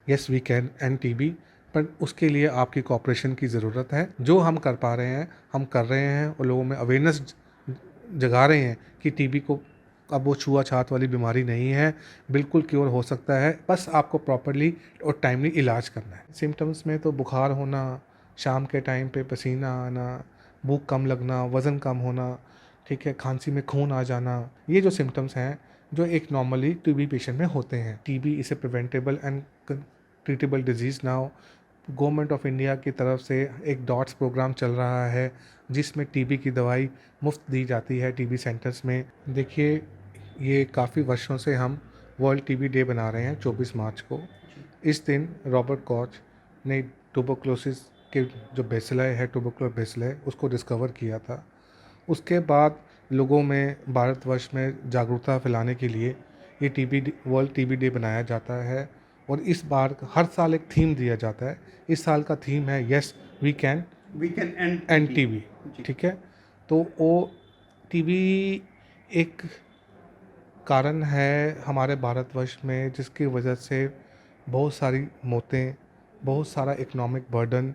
Yes we can end TB, पर उसके लिए आपकी कोऑपरेशन की ज़रूरत है। जो हम कर पा रहे हैं हम कर रहे हैं और लोगों में अवेयरनेस जगा रहे हैं कि टीबी को अब वो छुआछात वाली बीमारी नहीं है, बिल्कुल क्योर हो सकता है, बस आपको प्रॉपरली और टाइमली इलाज करना है। सिम्टम्स में तो बुखार होना, शाम के टाइम पे पसीना आना, भूख कम लगना, वज़न कम होना, ठीक है, खांसी में खून आ जाना, ये जो सिम्टम्स हैं जो एक नॉर्मली टीबी पेशेंट में होते हैं। TB is a preventable and treatable disease now. Government of India की तरफ से एक डॉट्स प्रोग्राम चल रहा है जिसमें टीबी की दवाई मुफ्त दी जाती है टीबी सेंटर्स में। देखिए, ये काफ़ी वर्षों से हम वर्ल्ड टीबी डे बना रहे हैं 24 मार्च को। इस दिन रॉबर्ट कॉच ने ट्यूबरकुलोसिस के जो बेसिलस है, ट्यूबरकुलर बेसिलस, उसको डिस्कवर किया था। उसके बाद लोगों में, भारतवर्ष में जागरूकता फैलाने के लिए ये वर्ल्ड टीबी डे बनाया जाता है। और इस बार हर साल एक थीम दिया जाता है। इस साल का थीम है yes we can end TB. ठीक है, तो वो टीबी एक कारण है हमारे भारतवर्ष में जिसकी वजह से बहुत सारी मौतें, बहुत सारा इकोनॉमिक बर्डन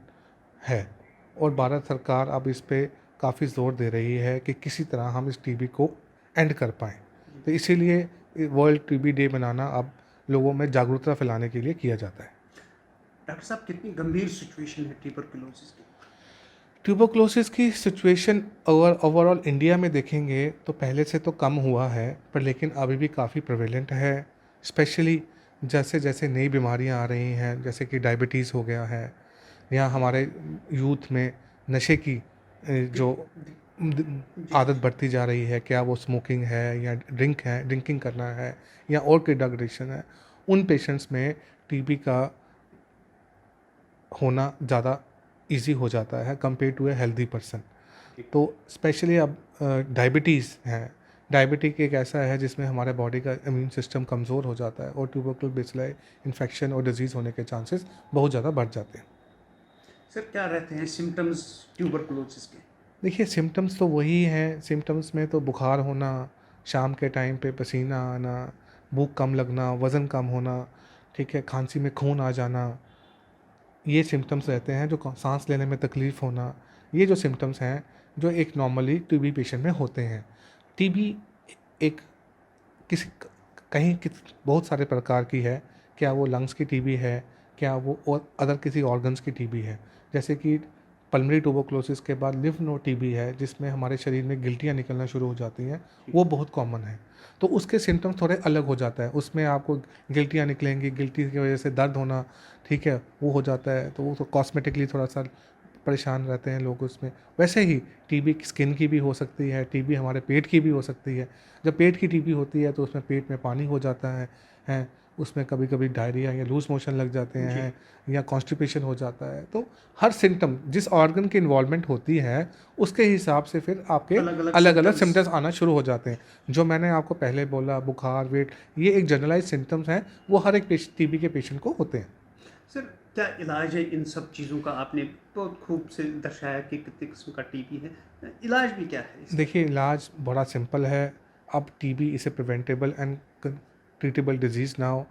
है, और भारत सरकार अब इस पे काफ़ी ज़ोर दे रही है कि किसी तरह हम इस टीबी को एंड कर पाएँ। तो इसीलिए वर्ल्ड टीबी डे मनाना अब लोगों में जागरूकता फैलाने के लिए किया जाता है। डॉक्टर साहब, कितनी गंभीर सिचुएशन है ट्यूबरकुलोसिस की? ट्यूबरकुलोसिस की सिचुएशन ओवरऑल इंडिया में देखेंगे तो पहले से तो कम हुआ है, पर लेकिन अभी भी काफ़ी प्रेवेलेंट है। स्पेशली जैसे जैसे नई बीमारियां आ रही हैं, जैसे कि डायबिटीज़ हो गया है, या हमारे यूथ में नशे की जो आदत बढ़ती जा रही है, क्या वो स्मोकिंग है या ड्रिंकिंग करना है या और कोई ड्रग एडिक्शन है, उन पेशेंट्स में टीबी का होना ज़्यादा इजी हो जाता है compare to a healthy person. तो स्पेशली अब डायबिटीज़ है। डायबिटिक एक ऐसा है जिसमें हमारे बॉडी का इम्यून सिस्टम कमज़ोर हो जाता है और ट्यूबरकुलर बेसिलस इन्फेक्शन और डिजीज़ होने के चांसेस बहुत ज़्यादा बढ़ जाते हैं। सर, क्या रहते हैं सिम्टम्स ट्यूबरकुलोसिस के? देखिए, सिम्टम्स तो वही हैं। सिम्टम्स में तो बुखार होना, शाम के टाइम पे पसीना आना, भूख कम लगना, वज़न कम होना, ठीक है, खांसी में खून आ जाना, ये सिम्टम्स रहते हैं। जो सांस लेने में तकलीफ़ होना, ये जो सिम्टम्स हैं जो एक नॉर्मली टीबी पेशेंट में होते हैं। टीबी एक किसी बहुत सारे प्रकार की है। क्या वो लंग्स की टीबी है, क्या वो और अदर किसी ऑर्गन्स की टीबी है। जैसे कि पल्मोनरी ट्यूबरकुलोसिस के बाद लिम्फ नोड टीबी है जिसमें हमारे शरीर में गिल्टियाँ निकलना शुरू हो जाती हैं, वो बहुत कॉमन है। तो उसके सिम्टम्स थोड़े अलग हो जाता है। उसमें आपको गिल्टियाँ निकलेंगी, गिल्टी की वजह से दर्द होना, ठीक है, वो हो जाता है। तो वो तो कॉस्मेटिकली थोड़ा सा परेशान रहते हैं लोग उसमें। वैसे ही टीबी स्किन की भी हो सकती है, टीबी हमारे पेट की भी हो सकती है। जब पेट की टीबी होती है तो उसमें पेट में पानी हो जाता है, उसमें कभी कभी डायरिया या लूज मोशन लग जाते हैं या कॉन्स्टिपेशन हो जाता है। तो हर सिम्टम जिस ऑर्गन की इन्वॉल्वमेंट होती है उसके हिसाब से फिर आपके अलग अलग अलग अलग symptoms। सिम्टम्स आना शुरू हो जाते हैं। जो मैंने आपको पहले बोला, बुखार, वेट, ये एक जनरलाइज सिम्टम्स हैं, वो हर एक टीबी के पेशेंट को होते हैं। सर, क्या इलाज है इन सब चीज़ों का? आपने बहुत खूब से दर्शाया कि कितने किस्म का टीबी है। इलाज भी क्या है इसका? देखिए, इलाज बड़ा सिंपल है। अब TB is a preventable and treatable disease now.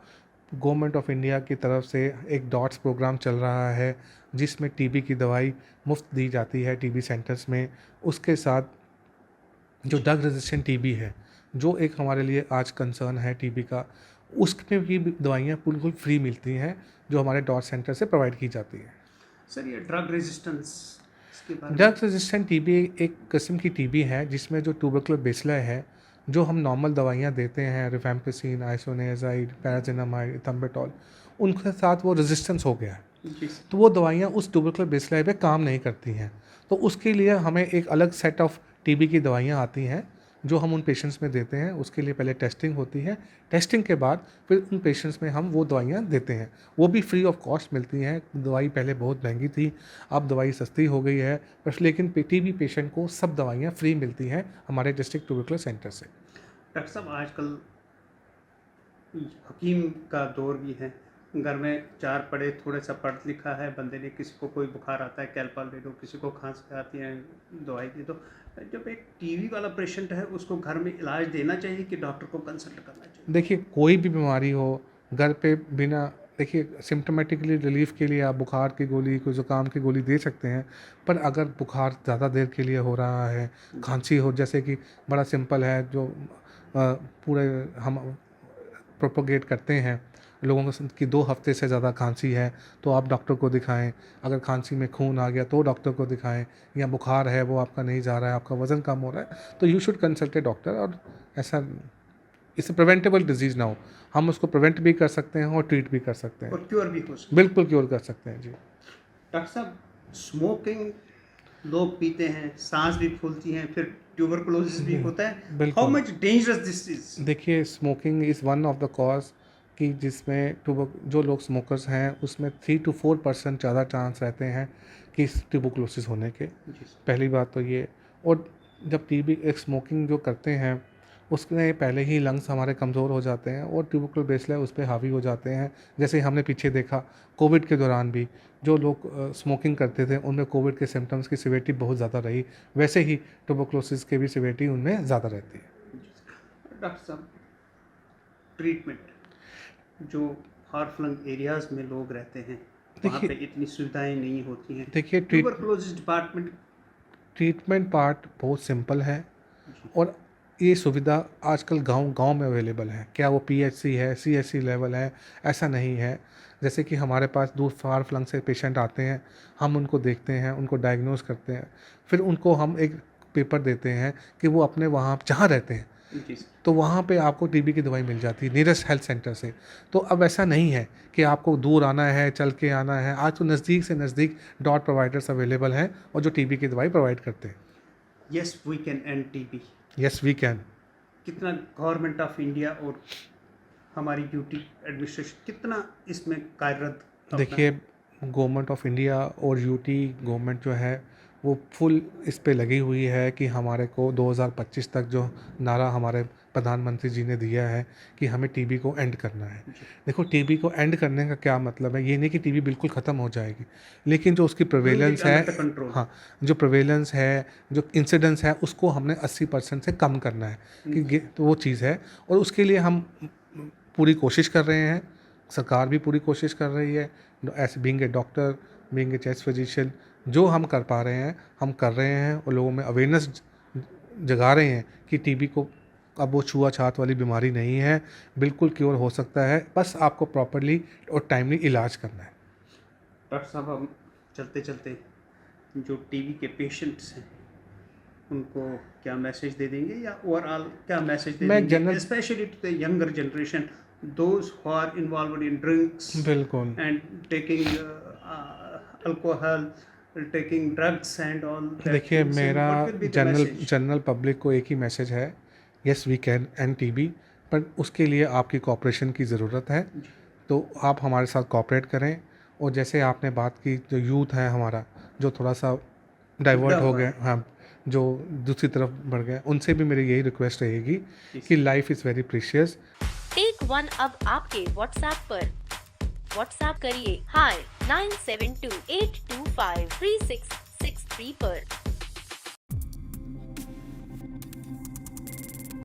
Government of India की तरफ से एक डॉट्स प्रोग्राम चल रहा है जिसमें टीबी की दवाई मुफ्त दी जाती है टीबी सेंटर्स में। उसके साथ जो ड्रग रेजिस्टेंट टीबी है, जो एक हमारे लिए आज कंसर्न है टीबी का, उसमें भी दवाइयाँ बिल्कुल फ्री मिलती हैं जो हमारे डॉट सेंटर से प्रोवाइड की जाती है। सर, ये ड्रग रेजिस्टेंस, इसके बारे में? ड्रग रेजिस्टेंट टीबी एक किस्म की टीबी है जिसमें जो ट्यूबरकुलर बेसिलस है, जो हम नॉर्मल दवाइयाँ देते हैं, रिफेम्पिसिन, आइसोनियाज़ाइड, पैराजिनामाइड, इथम्बेटॉल, उनके साथ वो रेजिस्टेंस हो गया है। जी सर। तो वो दवाइयाँ उस ट्यूबरकुलर बेसिलस पे काम नहीं करती हैं। तो उसके लिए हमें एक अलग सेट ऑफ टीबी की दवाइयाँ आती हैं जो हम उन पेशेंट्स में देते हैं। उसके लिए पहले टेस्टिंग होती है, टेस्टिंग के बाद फिर उन पेशेंट्स में हम वो दवाइयाँ देते हैं। वो भी फ्री ऑफ कॉस्ट मिलती हैं। दवाई पहले बहुत महंगी थी, अब दवाई सस्ती हो गई है, बस लेकिन टीबी पेशेंट को सब दवाइयाँ फ्री मिलती हैं हमारे डिस्ट्रिक्ट ट्यूबरकुलर सेंटर से। डॉक्टर साहब, आजकल हकीम का दौर भी है। घर में चार पढ़े, थोड़ा सा पढ़ लिखा है बंदे ने, किसी को कोई बुखार आता है कैल्पल दे दो, किसी को खांसी आती है दवाई दे दो। जब एक टीबी वाला पेशेंट है उसको घर में इलाज देना चाहिए कि डॉक्टर को कंसल्ट करना चाहिए? देखिए, कोई भी बीमारी हो, घर पे बिना देखिए सिम्टोमेटिकली रिलीफ के लिए आप बुखार की गोली, कोई ज़ुकाम की गोली दे सकते हैं, पर अगर बुखार ज़्यादा देर के लिए हो रहा है, खांसी हो, जैसे कि बड़ा सिंपल है जो पूरे हम प्रोपोगेट करते हैं लोगों को कि 2 हफ्ते से ज़्यादा खांसी है तो आप डॉक्टर को दिखाएं। अगर खांसी में खून आ गया तो डॉक्टर को दिखाएं, या बुखार है वो आपका नहीं जा रहा है, आपका वज़न कम हो रहा है, तो you should consult A doctor. और ऐसा इससे प्रिवेंटेबल डिजीज़ ना हो, हम उसको प्रिवेंट भी कर सकते हैं और ट्रीट भी कर सकते हैं, और क्योर भी हो सकता बिल्कुल क्योर कर सकते हैं जी। डॉक्टर साहब, स्मोकिंग लोग पीते हैं, सांस भी फूलती हैं, फिर ट्यूबरकुलोसिस भी होता है। हाउ बिल्कुल। Much dangerous this is? देखिए smoking is one of the cause कि जिसमें जो लोग स्मोकर्स हैं उसमें 3 to 4% ज़्यादा चांस रहते हैं कि ट्यूबरकुलोसिस होने के। जी पहली बात तो ये। और जब टीबी एक स्मोकिंग जो करते हैं उसमें पहले ही लंग्स हमारे कमज़ोर हो जाते हैं और ट्यूबरकुलर बेसिलस उस पे हावी हो जाते हैं। जैसे हमने पीछे देखा कोविड के दौरान भी जो लोग स्मोकिंग करते थे उनमें कोविड के सिम्टम्स की सिवियरिटी बहुत ज़्यादा रही, वैसे ही ट्यूबरकुलोसिस की भी सिवियरिटी उनमें ज़्यादा रहती है। डॉक्टर साहब, ट्रीटमेंट जो फार फ्लंग एरियाज में लोग रहते हैं वहाँ पे इतनी सुविधाएं नहीं होती हैं। देखिए ट्यूबरकुलोसिस डिपार्टमेंट ट्रीटमेंट पार्ट बहुत सिंपल है और ये सुविधा आजकल गांव-गांव में अवेलेबल है। क्या वो पीएचसी है, सीएचसी लेवल है, ऐसा नहीं है। जैसे कि हमारे पास दूर फार फ्लंग से पेशेंट आते हैं, हम उनको देखते हैं, उनको डायग्नोस करते हैं, फिर उनको हम एक पेपर देते हैं कि वो अपने वहाँ जहाँ रहते हैं जी सर। तो वहाँ पे आपको टीबी की दवाई मिल जाती है नियरेस्ट हेल्थ सेंटर से। तो अब ऐसा नहीं है कि आपको दूर आना है, चल के आना है। आज तो नज़दीक से नज़दीक डॉट प्रोवाइडर्स अवेलेबल हैं और जो टीबी की दवाई प्रोवाइड करते हैं। Yes we can end TB. Yes we can. कितना गवर्नमेंट ऑफ इंडिया और हमारी ड्यूटी एडमिनिस्ट्रेशन कितना इसमें कार्यरत देखिए गवर्नमेंट ऑफ इंडिया और यूटी गवर्नमेंट जो है वो फुल इस पे लगी हुई है कि हमारे को 2025 तक जो नारा हमारे प्रधानमंत्री जी ने दिया है कि हमें टीबी को एंड करना है। देखो टीबी को एंड करने का क्या मतलब है, ये नहीं कि टीबी बिल्कुल ख़त्म हो जाएगी, लेकिन जो उसकी प्रिवेलेंस है, कंट्रोल। हाँ, जो प्रिवेलेंस है, जो इंसिडेंस है, उसको हमने 80% से कम करना है कि तो वो चीज़ है। और उसके लिए हम पूरी कोशिश कर रहे हैं, सरकार भी पूरी कोशिश कर रही है। As being a doctor, being a chest physician, जो हम कर पा रहे हैं हम कर रहे हैं और लोगों में अवेयरनेस जगा रहे हैं कि टीबी को अब वो छुआछात वाली बीमारी नहीं है, बिल्कुल क्योर हो सकता है, बस आपको प्रॉपरली और टाइमली इलाज करना है। डॉक्टर साहब, हम चलते चलते जो टीबी के पेशेंट्स हैं उनको क्या मैसेज दे देंगे या ओवरऑल क्या मैसेज दे देंगे, specially to the younger generation, those who are involved in drinks बिल्कुल and taking alcohol, taking drugs and all? देखिए मेरा जनरल पब्लिक को एक ही मैसेज है, yes we can end TB, पर उसके लिए आपकी कोऑपरेशन की ज़रूरत है। तो आप हमारे साथ कोऑपरेट करें। और जैसे आपने बात की जो यूथ है हमारा जो थोड़ा सा डाइवर्ट हो गए, हाँ, जो दूसरी तरफ बढ़ गए, उनसे भी मेरी यही रिक्वेस्ट रहेगी कि life is very precious. Take one अब आपके व्हाट्सएप पर। व्हाट्सएप करिए हाय 9728253663 पर।